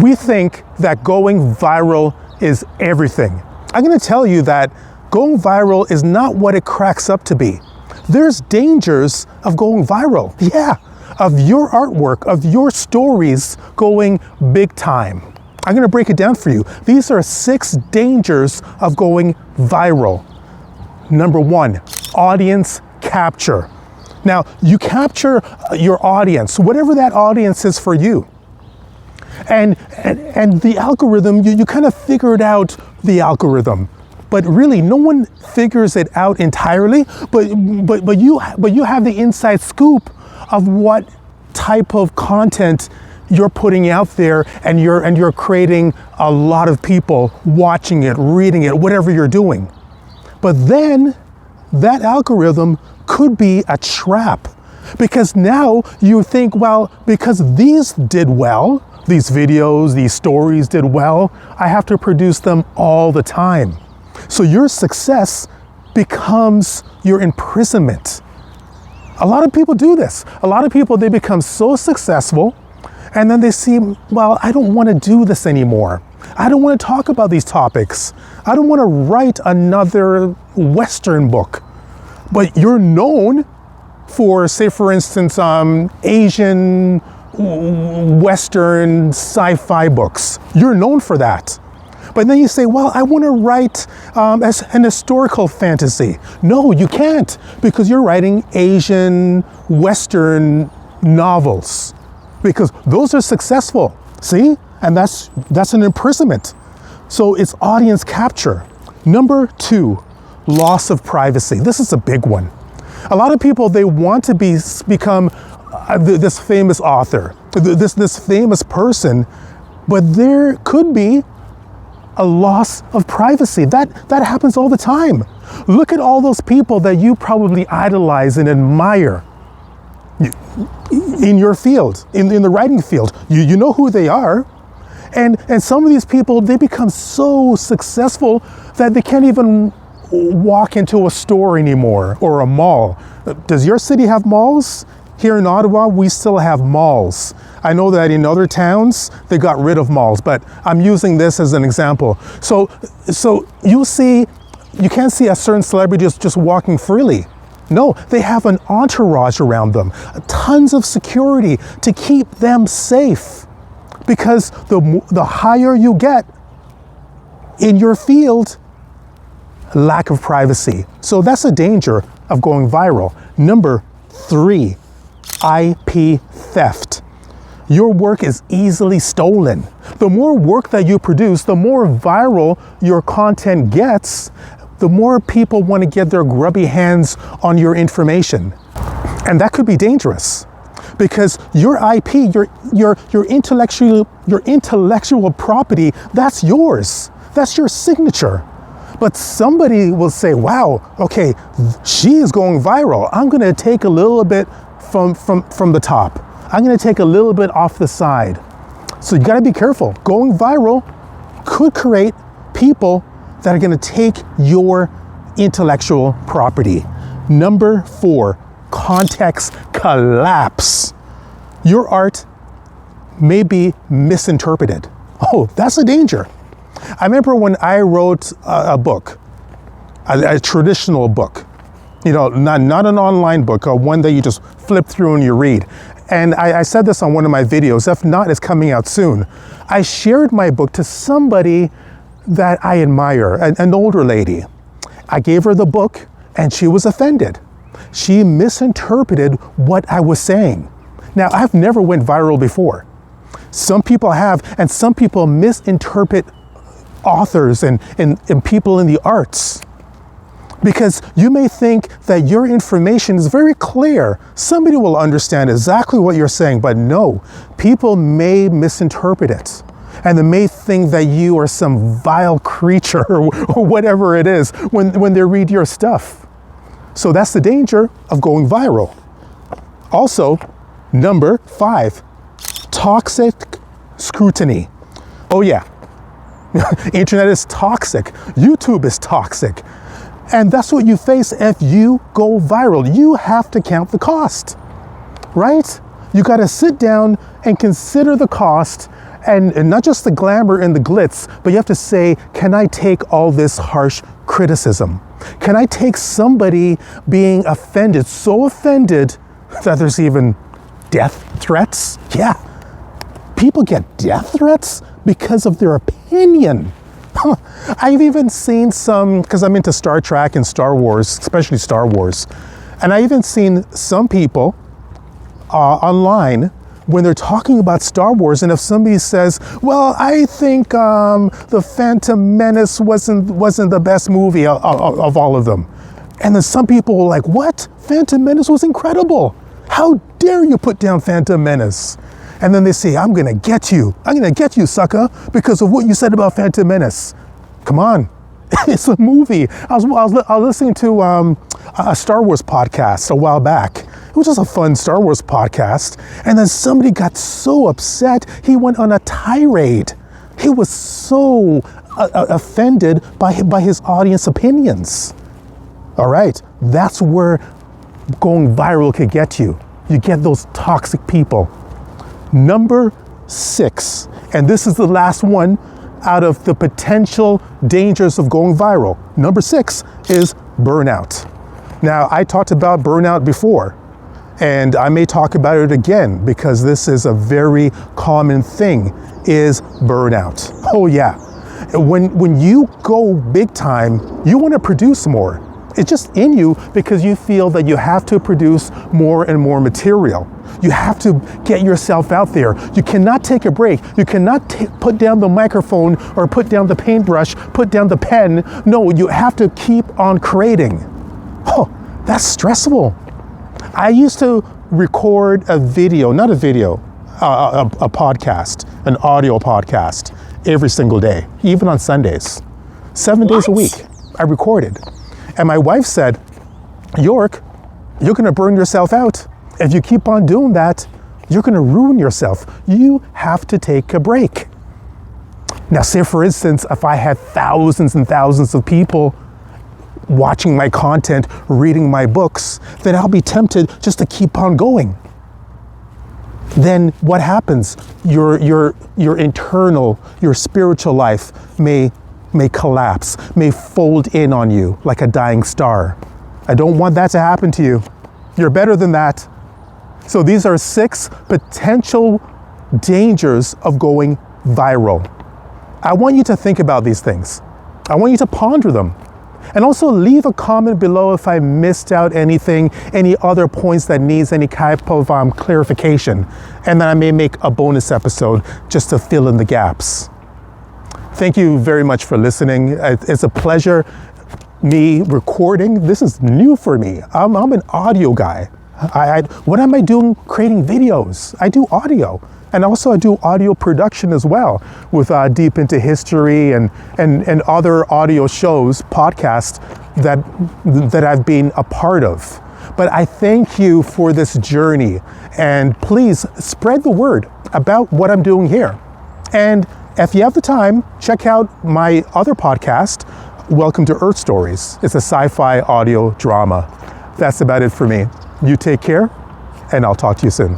We think that going viral is everything. I'm going to tell you that going viral is not what it cracks up to be. There's dangers of going viral. Yeah, of your artwork, of your stories going big time. I'm going to break it down for you. These are 6 dangers of going viral. Number 1, audience capture. Now, you capture your audience, whatever that audience is for you. And the algorithm, you kind of figured out the algorithm. But really, no one figures it out entirely, but you have the inside scoop of what type of content you're putting out there, and you're creating a lot of people watching it, reading it, whatever you're doing. But then that algorithm could be a trap, because now you think, well, because these did well, these videos, these stories did well, I have to produce them all the time. So your success becomes your imprisonment. A lot of people do this. A lot of people, they become so successful, and then they see, well, I don't want to do this anymore. I don't want to talk about these topics. I don't want to write another Western book. But you're known for, say for instance, Asian, Western sci-fi books. You're known for that. But then you say, well, I want to write as an historical fantasy. No, you can't, because you're writing Asian, Western novels, because those are successful. See? And that's an imprisonment. So it's audience capture. Number 2, loss of privacy. This is a big one. A lot of people, they want to become this famous author, this famous person, but there could be a loss of privacy. That happens all the time. Look at all those people that you probably idolize and admire in your field, in the writing field. You know who they are. And some of these people, they become so successful that they can't even walk into a store anymore, or a mall. Does your city have malls? Here in Ottawa, we still have malls. I know that in other towns, they got rid of malls, but I'm using this as an example. So you can't see a certain celebrity just walking freely. No, they have an entourage around them, tons of security to keep them safe. Because the higher you get in your field, lack of privacy. So that's a danger of going viral. Number 3, IP theft. Your work is easily stolen. The more work that you produce, the more viral your content gets, the more people want to get their grubby hands on your information. And that could be dangerous, because your IP, your intellectual property, that's yours. That's your signature. But somebody will say, wow, okay, she is going viral. I'm going to take a little bit from the top. I'm going to take a little bit off the side. So you got to be careful. Going viral could create people that are going to take your intellectual property. Number 4, context collapse. Your art may be misinterpreted. Oh, that's a danger. I remember when I wrote a book, a traditional book, not an online book, one that you just flip through and you read. And I said this on one of my videos, if not, it's coming out soon. I shared my book to somebody that I admire, an older lady. I gave her the book and she was offended. She misinterpreted what I was saying. Now, I've never went viral before. Some people have, and some people misinterpret authors and people in the arts. Because you may think that your information is very clear. Somebody will understand exactly what you're saying, but no, people may misinterpret it. And they may think that you are some vile creature or whatever it is when they read your stuff. So that's the danger of going viral. Also, number 5, toxic scrutiny. Oh yeah, internet is toxic. YouTube is toxic. And that's what you face if you go viral. You have to count the cost, right? You got to sit down and consider the cost And not just the glamour and the glitz, but you have to say, can I take all this harsh criticism? Can I take somebody being offended, so offended that there's even death threats? Yeah. People get death threats because of their opinion. I've even seen some, because I'm into Star Trek and Star Wars, especially Star Wars, and I even seen some people online when they're talking about Star Wars, and if somebody says, well, I think The Phantom Menace wasn't the best movie of all of them. And then some people were like, what? Phantom Menace was incredible. How dare you put down Phantom Menace? And then they say, I'm gonna get you, sucker, because of what you said about Phantom Menace. Come on, it's a movie. I was listening to a Star Wars podcast a while back. It was just a fun Star Wars podcast. And then somebody got so upset, he went on a tirade. He was so offended by his audience opinions. All right, that's where going viral could get you. You get those toxic people. Number 6, and this is the last one out of the potential dangers of going viral. Number 6 is burnout. Now, I talked about burnout before, and I may talk about it again because this is a very common thing, is burnout. Oh yeah, when you go big time, you want to produce more. It's just in you because you feel that you have to produce more and more material. You have to get yourself out there. You cannot take a break. You cannot put down the microphone or put down the paintbrush, put down the pen. No, you have to keep on creating. Oh, that's stressful. I used to record a podcast, an audio podcast every single day, even on Sundays. 7 days a week, I recorded. And my wife said, York, you're gonna burn yourself out. If you keep on doing that, you're gonna ruin yourself. You have to take a break. Now, say for instance, if I had thousands and thousands of people watching my content, reading my books, then I'll be tempted just to keep on going. Then what happens? Your internal, your spiritual life may collapse, may fold in on you like a dying star. I don't want that to happen to you. You're better than that. So these are 6 potential dangers of going viral. I want you to think about these things. I want you to ponder them. And also leave a comment below if I missed out anything, any other points that needs any type of clarification. And then I may make a bonus episode just to fill in the gaps. Thank you very much for listening. It's a pleasure, me recording. This is new for me. I'm an audio guy. What am I doing creating videos? I do audio. And also I do audio production as well with Deep Into History and other audio shows, podcasts that I've been a part of. But I thank you for this journey, and please spread the word about what I'm doing here. And if you have the time, check out my other podcast, Welcome to Earth Stories. It's a sci-fi audio drama. That's about it for me. You take care, and I'll talk to you soon.